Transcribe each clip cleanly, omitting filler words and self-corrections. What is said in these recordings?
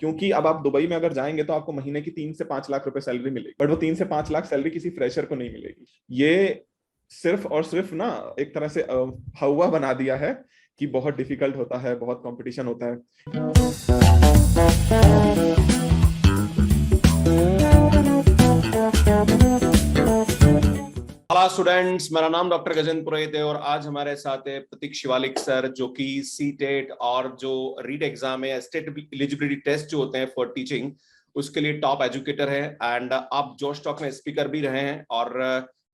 क्योंकि अब आप दुबई में अगर जाएंगे तो आपको महीने की 3 से 5 लाख रुपए सैलरी मिलेगी, बट वो 3 से 5 लाख सैलरी किसी फ्रेशर को नहीं मिलेगी। ये सिर्फ और सिर्फ ना एक तरह से हवा बना दिया है कि बहुत डिफिकल्ट होता है, बहुत कंपटीशन होता है। हेलो स्टूडेंट्स, मेरा नाम डॉक्टर गजेंद्र पुरोहित है और आज हमारे साथ है प्रतीक शिवालिक सर, जो कि सीटेट और जो रीट एग्जाम है, स्टेट एलिजिबिलिटी टेस्ट जो होते हैं फॉर टीचिंग, उसके लिए टॉप एजुकेटर है। एंड आप जोश टॉक में स्पीकर भी रहे हैं और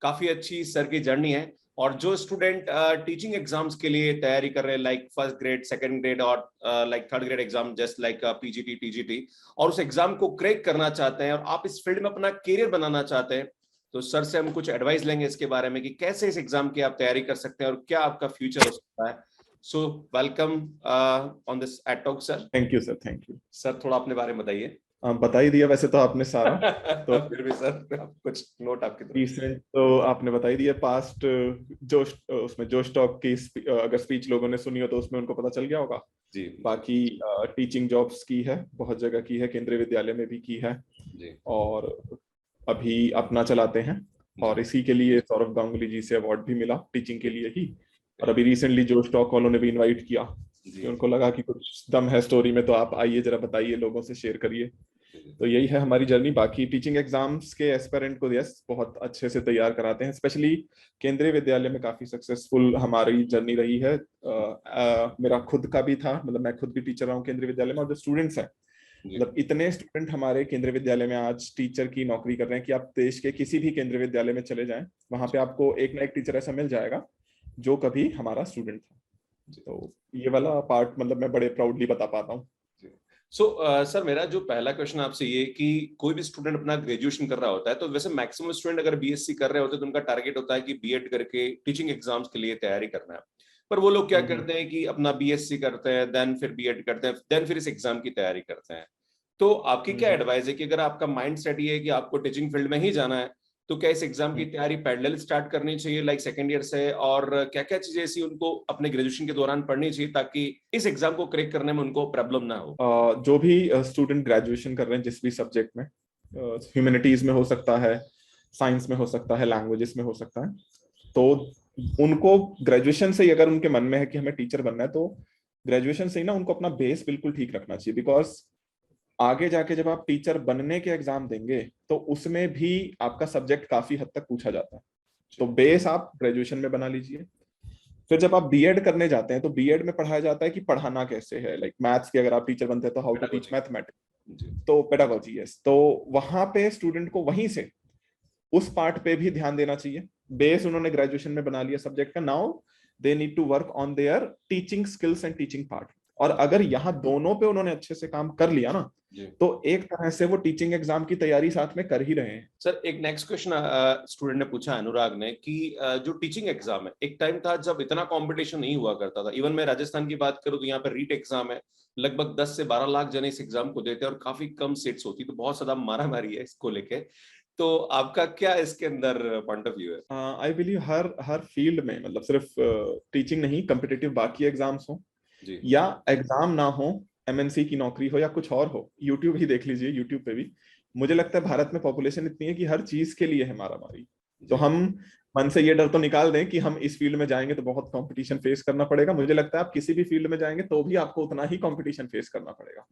काफी अच्छी सर की जर्नी है। और जो स्टूडेंट टीचिंग एग्जाम्स के लिए तैयारी कर रहे हैं, like first grade, second grade और like third grade exam, just like PGT, TGT, और उस एग्जाम को क्रैक करना चाहते हैं और आप इस फील्ड में अपना करियर बनाना चाहते हैं, तो सर से हम कुछ एडवाइस लेंगे इसके बारे में कि कैसे इस एग्जाम की आप तैयारी कर सकते हैं और क्या आपका फ्यूचर हो सकता है। So welcome on this eight talk sir. Thank you sir, thank you sir, थोड़ा अपने बारे में बताइए। बता ही दिया वैसे तो आपने सारा। तो फिर भी सर कुछ नोट आपकी तरफ। रिसेंट तो आपने बता ही दिया। पास्ट जो उसमें जोश टॉक की अगर स्पीच लोगों ने सुनी हो तो उसमें उनको पता चल गया होगा जी। बाकी टीचिंग जॉब्स की है, बहुत जगह की है, केंद्रीय विद्यालय में भी की है जी। और अभी अपना चलाते हैं। और इसी के लिए सौरभ गांगुली जी से अवार्ड भी मिला टीचिंग के लिए ही। और अभी रिसेंटली जोश टॉक वालों ने भी इनवाइट किया कि उनको लगा कि कुछ दम है स्टोरी में, तो आप आइए जरा बताइए, लोगों से शेयर करिए। तो यही है हमारी जर्नी। बाकी टीचिंग एग्जाम्स के एस्पिरेंट को यस बहुत अच्छे से तैयार कराते हैं, स्पेशली केंद्रीय विद्यालय में काफी सक्सेसफुल हमारी जर्नी रही है। मेरा खुद का भी था, मतलब मैं खुद भी टीचर रहा हूँ केंद्रीय विद्यालय में। और जो स्टूडेंट्स हैं, मतलब इतने स्टूडेंट हमारे केंद्रीय विद्यालय में आज टीचर की नौकरी कर रहे हैं कि आप देश के किसी भी केंद्रीय विद्यालय में चले जाएं, वहां पे आपको एक ना एक टीचर ऐसा मिल जाएगा जो कभी हमारा स्टूडेंट था। तो ये वाला पार्ट मतलब मैं बड़े प्राउडली बता पाता हूँ। सो सर, मेरा जो पहला क्वेश्चन आपसे ये कि कोई भी स्टूडेंट अपना ग्रेजुएशन कर रहा होता है, तो वैसे मैक्सिमम स्टूडेंट अगर बीएससी कर रहे होते हैं तो उनका टारगेट होता है कि बीएड करके टीचिंग एग्जाम्स के लिए तैयारी करना है। पर वो लोग क्या करते हैं कि अपना बीएससी करते हैं, देन फिर बीएड करते हैं, देन फिर इस एग्जाम की तैयारी करते हैं। तो आपकी क्या एडवाइस है कि अगर आपका माइंड सेट ये है कि आपको टीचिंग फील्ड में ही जाना है, तो क्या इस एग्जाम की तैयारी पैरेलल स्टार्ट करनी चाहिए लाइक सेकंड ईयर से, और क्या क्या चीजें ऐसी उनको अपने ग्रेजुएशन के दौरान पढ़नी चाहिए ताकि इस एग्जाम को क्रैक करने में उनको प्रॉब्लम ना हो? जो भी स्टूडेंट ग्रेजुएशन कर रहे हैं जिस भी सब्जेक्ट में, ह्यूमैनिटीज में हो सकता है, साइंस में हो सकता है, लैंग्वेजेस में हो सकता है, तो उनको ग्रेजुएशन से ही अगर उनके मन में है कि हमें टीचर बनना है, तो ग्रेजुएशन से ही ना उनको अपना बेस बिल्कुल ठीक रखना चाहिए। बिकॉज आगे जाके जब आप टीचर बनने के एग्जाम देंगे तो उसमें भी आपका सब्जेक्ट काफी हद तक पूछा जाता है। तो बेस आप ग्रेजुएशन में बना लीजिए। फिर जब आप बीएड करने जाते हैं तो बीएड में पढ़ाया जाता है कि पढ़ाना कैसे है, लाइक मैथ्स के अगर आप टीचर बनते हैं तो हाउ टू टीच मैथमेटिक्स, तो पेडागोजी, यस। तो वहां पे स्टूडेंट को वहीं से उस पार्ट पे भी ध्यान देना चाहिए। बेस उन्होंने ग्रेजुएशन में बना लिया सब्जेक्ट का, now they need to work on their teaching skills and teaching part. और अगर यहाँ दोनों पे उन्होंने अच्छे से काम कर लिया ना, तो एक तरह से वो टीचिंग एग्जाम की तैयारी साथ में कर ही रहे हैं। सर, एक नेक्स्ट क्वेश्चन स्टूडेंट ने पूछा, अनुराग ने, कि जो टीचिंग एग्जाम है, एक टाइम था जब इतना कंपटीशन नहीं हुआ करता था। इवन मैं राजस्थान की बात करूं तो यहाँ पे रीट एग्जाम है, लगभग 10 से 12 लाख जने इस एग्जाम को देते हैं और काफी कम सीट्स होती, तो बहुत ज्यादा मारामारी है इसको लेके। तो आपका क्या इसके अंदर पॉइंट ऑफ व्यू है? I believe her her field में, मतलब सिर्फ टीचिंग नहीं, कम्पिटिटिव बाकी एग्जाम्स हो या एग्जाम ना हो, एमएनसी की नौकरी हो या कुछ और हो, यूट्यूब ही देख लीजिए, यूट्यूब पे भी मुझे लगता है भारत में पॉपुलेशन इतनी है कि हर चीज के लिए है मारामारी। तो हम मन से ये डर तो निकाल दें कि हम इस फील्ड में जाएंगे तो बहुत कंपटीशन फेस करना पड़ेगा। मुझे लगता है आप किसी भी फील्ड में जाएंगे तो भी आपको उतना ही कंपटीशन फेस करना पड़ेगा।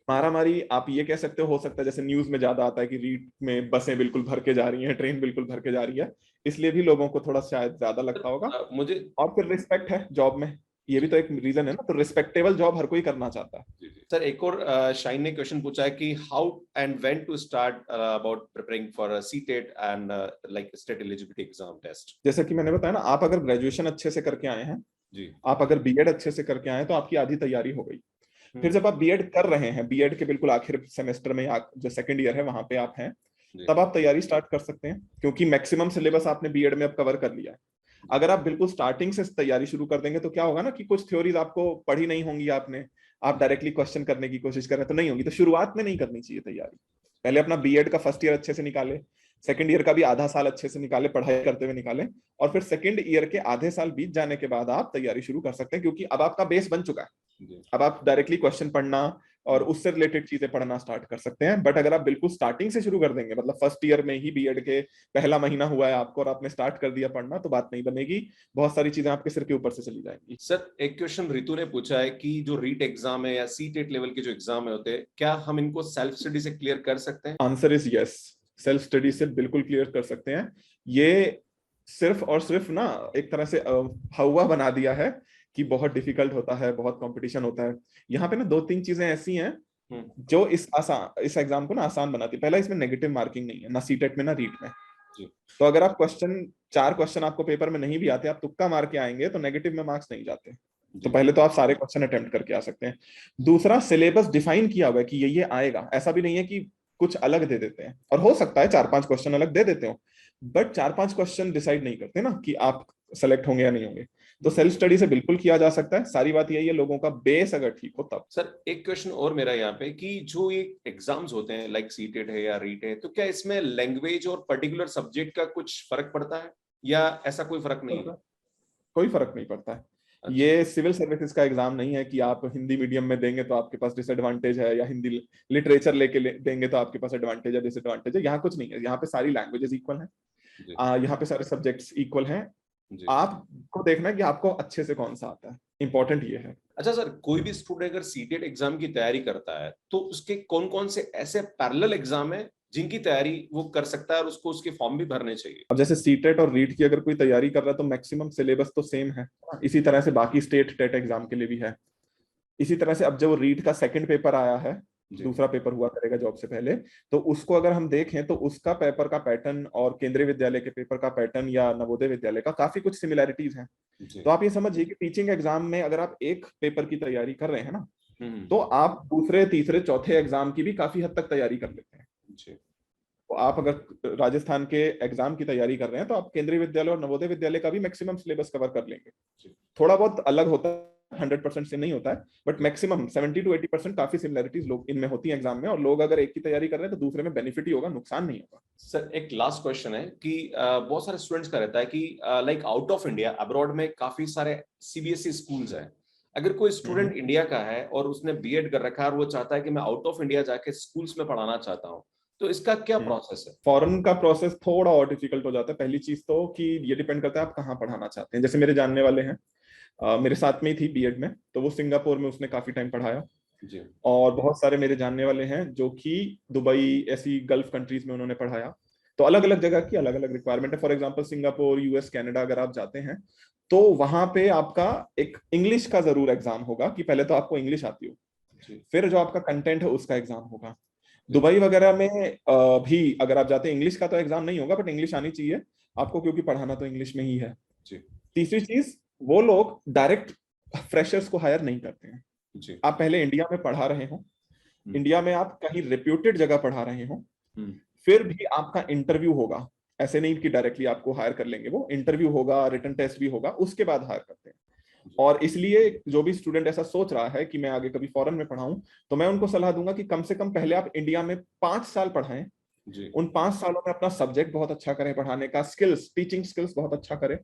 मारामारी आप ये कह सकते हो सकता है जैसे न्यूज में ज्यादा आता है कि रीट में बसें बिल्कुल भर के जा रही हैं, ट्रेन बिल्कुल भर के जा रही है, इसलिए भी लोगों को थोड़ा शायद ज्यादा लगता होगा। मुझे और फिर रिस्पेक्ट है जॉब में, ये भी तो एक रीजन है ना। तो रिस्पेक्टेबल जॉब हर कोई करना चाहता है। सर, एक और शाइन ने क्वेश्चन पूछा है कि how and when to start about preparing for CTET and like state eligibility exam test. जैसा कि मैंने बताया ना, आप अगर ग्रेजुएशन अच्छे से करके आए हैं, आप अगर बीएड अच्छे से करके आए हैं, तो आपकी आधी तैयारी हो गई। फिर जब आप बीएड कर रहे हैं, बीएड के बिल्कुल आखिर सेमेस्टर में या जो सेकंड ईयर है वहां पे आप हैं, तब आप तैयारी स्टार्ट कर सकते हैं, क्योंकि मैक्सिमम सिलेबस आपने बीएड में अब कवर कर लिया है। अगर आप बिल्कुल स्टार्टिंग से तैयारी शुरू कर देंगे तो क्या होगा ना कि कुछ थ्योरीज आपको पढ़ी नहीं होंगी, आपने आप डायरेक्टली क्वेश्चन करने की कोशिश कर रहे हैं तो नहीं होगी। तो शुरुआत में नहीं करनी चाहिए तैयारी। पहले अपना बीएड का फर्स्ट ईयर अच्छे से निकाले, सेकंड ईयर का भी आधा साल अच्छे से निकाले, पढ़ाई करते हुए निकाले, और फिर सेकंड ईयर के आधे साल बीत जाने के बाद आप तैयारी शुरू कर सकते हैं, क्योंकि अब आपका बेस बन चुका है। अब आप डायरेक्टली क्वेश्चन पढ़ना और उससे रिलेटेड चीजें पढ़ना स्टार्ट कर सकते हैं। बट अगर आप बिल्कुल स्टार्टिंग से शुरू कर देंगे, मतलब फर्स्ट ईयर में ही बीएड के पहला महीना हुआ है आपको और आपने स्टार्ट कर दिया पढ़ना, तो बात नहीं बनेगी, बहुत सारी चीजें आपके सिर के ऊपर से चली जाएंगी। सर एक क्वेश्चन रितु ने पूछा है कि जो रीट एग्जाम है या सीटेट लेवल के जो एग्जाम होते हैं, क्या हम इनको सेल्फ स्टडी से क्लियर कर सकते हैं? Answer is yes, self study से बिल्कुल क्लियर कर सकते हैं। ये सिर्फ और सिर्फ ना एक तरह से हवा बना दिया है कि बहुत डिफिकल्ट होता है, बहुत कंपटीशन होता है। यहाँ पे ना दो तीन चीजें ऐसी हैं जो इस एग्जाम को ना आसान बनाती है। पहला, इसमें नेगेटिव मार्किंग नहीं है, ना सीटेट में ना रीट में। तो अगर आप चार क्वेश्चन आपको पेपर में नहीं भी आते, आप तुक्का मार के आएंगे तो नेगेटिव में मार्क्स नहीं जाते। तो पहले तो आप सारे क्वेश्चन अटेम्प्ट करके आ सकते हैं। दूसरा, सिलेबस डिफाइन किया हुआ है कि ये आएगा, ऐसा भी नहीं है कि कुछ अलग दे देते हैं। और हो सकता है 4-5 क्वेश्चन अलग दे देते हो, बट 4-5 क्वेश्चन डिसाइड नहीं करते ना कि आप सेलेक्ट होंगे या नहीं होंगे। तो सेल्फ स्टडी से बिल्कुल किया जा सकता है। सारी बात यही है, लोगों का बेस अगर ठीक हो तब। सर एक क्वेश्चन और मेरा यहाँ पे कि जो ये एग्जाम्स होते हैं लाइक सीटेट है या रीट है, तो क्या इसमें लैंग्वेज और पर्टिकुलर सब्जेक्ट का कुछ फर्क पड़ता है या ऐसा कोई फर्क नहीं है? कोई फर्क नहीं पड़ता है। ये सिविल सर्विसेज का एग्जाम नहीं है कि आप हिंदी मीडियम में देंगे तो आपके पास डिसएडवांटेज है, या हिंदी लिटरेचर देंगे तो आपके पास एडवांटेज है, डिसएडवांटेज है। यहाँ कुछ नहीं है, यहाँ पे सारी लैंग्वेजेस इक्वल हैं, यहाँ पे सारे सब्जेक्ट्स इक्वल हैं। आपको देखना है कि आपको अच्छे से कौन सा आता है, इंपॉर्टेंट ये है। अच्छा सर, कोई भी स्टूडेंट अगर सीटेट एग्जाम की तैयारी करता है तो उसके कौन कौन से ऐसे पैरेलल एग्जाम है जिनकी तैयारी वो कर सकता है और उसको उसके फॉर्म भी भरने चाहिए? अब जैसे सीटेट और रीट की अगर कोई तैयारी कर रहा है तो मैक्सिमम सिलेबस तो सेम है। इसी तरह से बाकी स्टेट टेट एग्जाम के लिए भी है। इसी तरह से अब जब रीट का सेकंड पेपर आया है, दूसरा पेपर हुआ करेगा जॉब से पहले, तो उसको अगर हम देखें तो उसका पेपर का पैटर्न और केंद्रीय विद्यालय के पेपर का पैटर्न या नवोदय विद्यालय का काफी कुछ सिमिलैरिटीज हैं। तो आप ये समझिए कि टीचिंग एग्जाम में अगर आप एक पेपर की तैयारी कर रहे हैं ना, तो आप दूसरे तीसरे चौथे एग्जाम की भी काफी हद तक तैयारी कर लेते हैं। तो आप अगर राजस्थान के एग्जाम की तैयारी कर रहे हैं तो आप केंद्रीय विद्यालय और नवोदय विद्यालय का भी मैक्सिमम सिलेबस कवर कर लेंगे। थोड़ा बहुत अलग होता है, 100% से नहीं होता है, बट मैक्सिमम 70 to 80% काफी सिमिलैरिटीज लोग इनमें होती है एग्जाम में। और लोग अगर एक की तैयारी कर रहे हैं तो दूसरे में बेनिफिट ही होगा, नुकसान नहीं होगा। सर एक लास्ट क्वेश्चन है कि बहुत सारे स्टूडेंट्स का रहता है कि like out of India abroad में काफी सारे सीबीएसई स्कूल्स हैं। अगर कोई स्टूडेंट इंडिया का है और उसने बीएड कर रखा है और वो चाहता है कि मैं आउट ऑफ इंडिया जाके स्कूल्स में पढ़ाना चाहता हूँ, तो इसका क्या प्रोसेस है? फॉरेन का प्रोसेस थोड़ा और डिफिकल्ट हो जाता है। पहली चीज तो कि ये डिपेंड करता है आप कहाँ पढ़ाना चाहते हैं। जैसे मेरे जानने वाले हैं, मेरे साथ में ही थी बीएड में, तो वो सिंगापुर में उसने काफी टाइम पढ़ाया जी। और बहुत सारे मेरे जानने वाले हैं जो कि दुबई, ऐसी गल्फ कंट्रीज में उन्होंने पढ़ाया। तो अलग अलग जगह की अलग अलग रिक्वायरमेंट है। For example Singapore, US, Canada अगर आप जाते हैं तो वहां पे आपका एक इंग्लिश का जरूर एग्जाम होगा कि पहले तो आपको इंग्लिश आती हो, फिर जो आपका कंटेंट है उसका एग्जाम होगा। दुबई वगैरह में भी अगर आप जाते हैं, इंग्लिश का तो एग्जाम नहीं होगा, बट इंग्लिश आनी चाहिए आपको, क्योंकि पढ़ाना तो इंग्लिश में ही है। तीसरी चीज, वो लोग डायरेक्ट फ्रेशर्स को हायर नहीं करते हैं जी। आप पहले इंडिया में पढ़ा रहे हो, इंडिया में आप कहीं रेप्यूटेड जगह पढ़ा रहे हो, फिर भी आपका इंटरव्यू होगा। ऐसे नहीं कि डायरेक्टली आपको हायर कर लेंगे, वो इंटरव्यू होगा, रिटन टेस्ट भी होगा, उसके बाद हायर करते हैं। और इसलिए जो भी स्टूडेंट ऐसा सोच रहा है कि मैं आगे कभी फॉरेन में पढ़ाऊं, तो मैं उनको सलाह दूंगा कि कम से कम पहले आप इंडिया में 5 साल पढ़ाएं जी। उन 5 सालों में अपना सब्जेक्ट बहुत अच्छा करें, पढ़ाने का स्किल्स, टीचिंग स्किल्स बहुत अच्छा करें,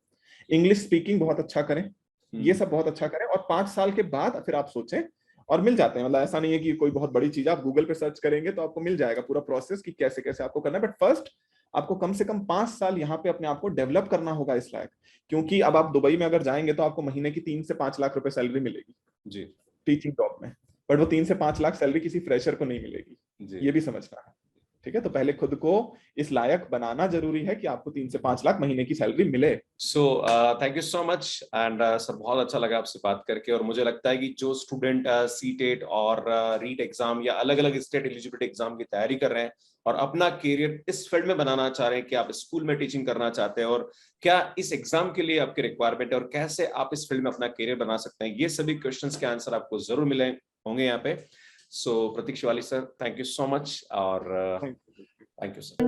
इंग्लिश स्पीकिंग बहुत अच्छा करें, ये सब बहुत अच्छा करें। और 5 साल के बाद फिर आप सोचें, और मिल जाते हैं। मतलब ऐसा नहीं है कि कोई बहुत बड़ी चीज, आप गूगल पे सर्च करेंगे तो आपको मिल जाएगा पूरा प्रोसेस कि कैसे कैसे आपको करना है। बट फर्स्ट आपको कम से कम 5 साल यहाँ पे अपने आप को डेवलप करना होगा इस लायक, क्योंकि अब आप दुबई में अगर जाएंगे तो आपको महीने की 3 से 5 लाख रुपए सैलरी मिलेगी जी टीचिंग जॉब में, बट वो 3 से 5 लाख सैलरी किसी फ्रेशर को नहीं मिलेगी, ये भी समझना है। ठीक है, तो पहले खुद को इस लायक बनाना जरूरी है कि आपको 3 से 5 लाख महीने की सैलरी मिले। So thank you so much and sir, बहुत अच्छा लगा आपसे बात करके। और मुझे लगता है कि जो स्टूडेंट सीटेट और रीट एग्जाम या अलग अलग स्टेट एलिजिबिलिटी एग्जाम की तैयारी कर रहे हैं और अपना करियर इस फील्ड में बनाना चाह रहे हैं कि आप स्कूल में टीचिंग करना चाहते हैं और क्या इस एग्जाम के लिए आपकी रिक्वायरमेंट है और कैसे आप इस फील्ड में अपना करियर बना सकते हैं, ये सभी क्वेश्चंस के आंसर आपको जरूर मिले होंगे यहाँ पे। So Prateek Shivalik sir, thank you so much और थैंक यू सर।